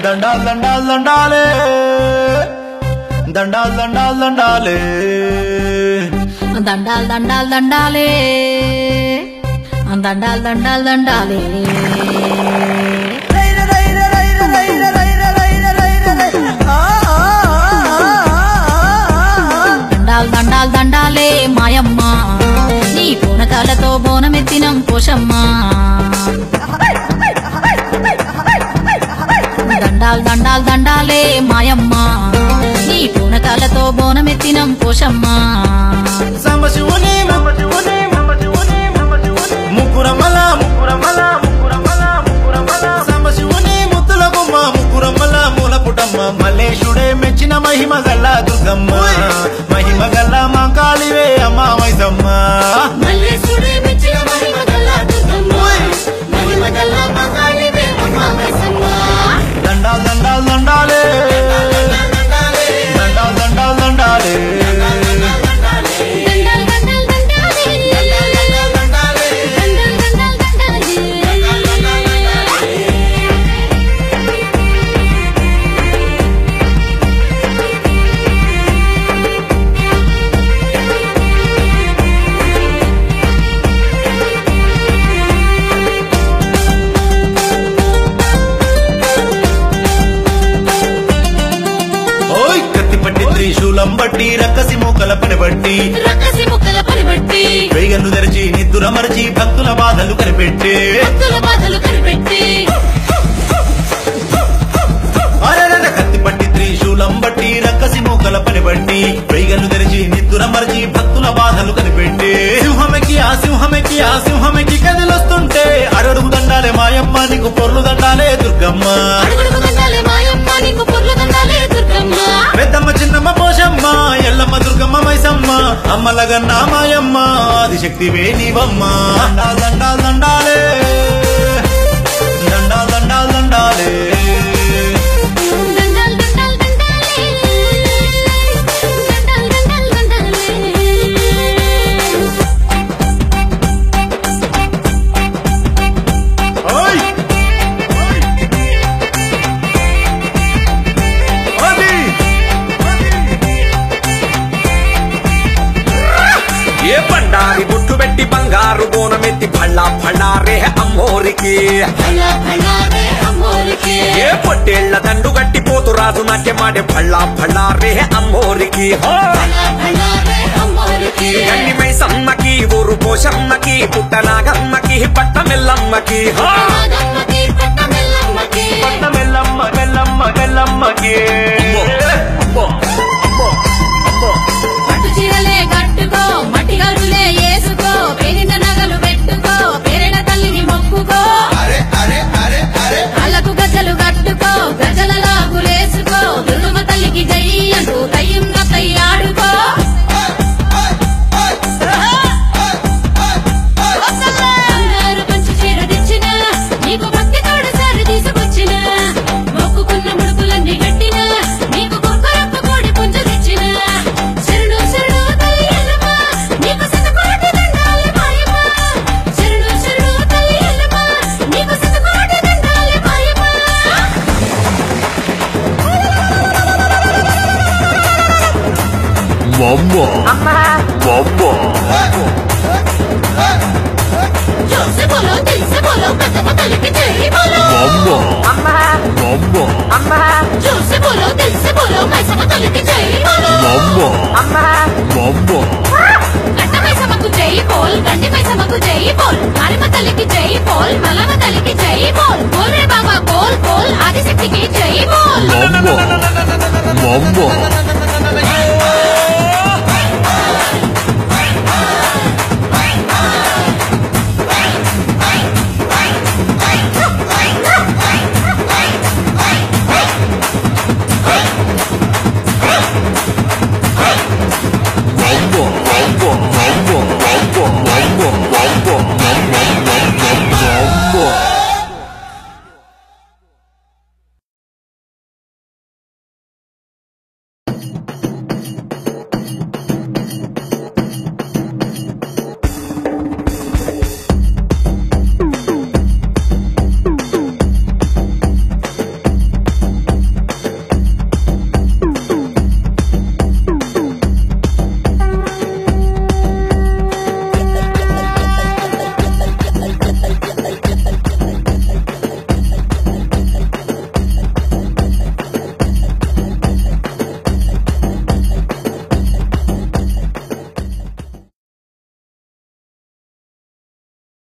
దండాల్ దండాల్ దండాలే దండాల్ దండాల్ దండాలే దండాల్ దండాల్ దండాలే దండాల్ దండాల్ దండాలే దండాల్ దండాల్ దండాలే మాయమ్మ నీ పూనకాలతో బోనమెత్తినం పోషమ్మ దండాల్ దండాల్ దండాలే మాయమ్మ నీ పూనకాలతో బోనమెత్తినం పోషమ్మ సంబశివుని ముక్కురమల సంబశివుని ముత్తుల బొమ్మ ముక్కురమల మూల పుటమ్మ మల్లేశుడే మెచ్చిన మహిమ గల్ల దుర్గమ్మ మహిమ గల్ల మా కాళివే అమ్మ మైసమ్మ మల్లేశుడే మెచ్చిన మహిమ గల్ల దుర్గమ్మ మహిమ గల్ల మా కాళివే అమ్మ మైసమ్మ దండాల్ దండాల్ దండాలే దండాల్ దండాల్ దండాలే త్రిశూలం బట్టి రక్కసి మూకల పనిబట్టి వేగన్ను తెరిచి నిద్దుర మరచి భక్తుల బాధలు కనిపెట్టి కత్తి పట్టి త్రిశూలం బట్టి రక్కసి మూకల పనిబట్టి వేగన్ను తెరిచి నిద్దుర మరచి భక్తుల బాధలు కనిపెట్టి సింహమెక్కి ఆ సింహమెక్కి కదిలొస్తుంటే అడుగు దండాలే మాయమ్మ నీకు పొర్లు దండాలే దుర్గమ్మ పెద్దమ్మ చిన్నమ్మ పోషమ్మ ఎల్లమ్మ దుర్గమ్మ మైసమ్మ అమ్మలగన్న మాయమ్మ ఆదిశక్తివే నీవమ్మ దండాల్ దండాల్ దండాలే దండాల్ దండాల్ దండాలే ఏ బండారి బుట్టు పెట్టి బంగారు బోనమెత్తి భళ్ళా భళ్ళారే అమ్మోరికి ఏ పొట్టేళ్ల దండు గట్టి పోతు రాజు నాట్యమాడే భళ్ళా భళ్ళారే అమ్మోరికి గండి మైసమ్మకి ఊరు పోషమ్మకి పుట్టనాగమ్మకి పట్టమెల్లమ్మకి పట్టమెల్లమ్మ మెల్లమ్మ మెల్లమ్మకి పట్టు చీరలే కట్టుకో మట్టి గరులే వేసుకో పేరిన నగలు పెట్టుకో పేరిన తల్లిని మొక్కుకో అల్లకు గజ్జలు కట్టుకో గజల లాగులేసుకో దుర్గమ్మ తల్లికి జై అంటూ దయ్యంగా తయ్యాడుకో బంగారు పంచు చీర తెచ్చిన నీకు భక్తి తోడు సారి తీసుకొచ్చిన మొక్కుకున్న ముడుపులన్నీ గట్టిన నీకు కుర్కొరొక్క కోడి పుంజు తెచ్చిన శరణు శరణు తల్లి ఎల్లమ్మ నీకు శతకోటి దండాలే మాయమ్మ శరణు శరణు తల్లి ఎల్లమ్మ నీకు శతకోటి దండాలే మాయమ్మ जोसे बोलो दिल से बोलो कदम तलके जय बोलो जोसे बोलो दिल से बोलो मैसम तलके जय बोलो गंड मैसम को जय बोल गंडी मैसम को जय बोल मारिम तलके जय बोल मलम तलके जय बोल रे बाबा बोल आदिशक्ति की जय बोल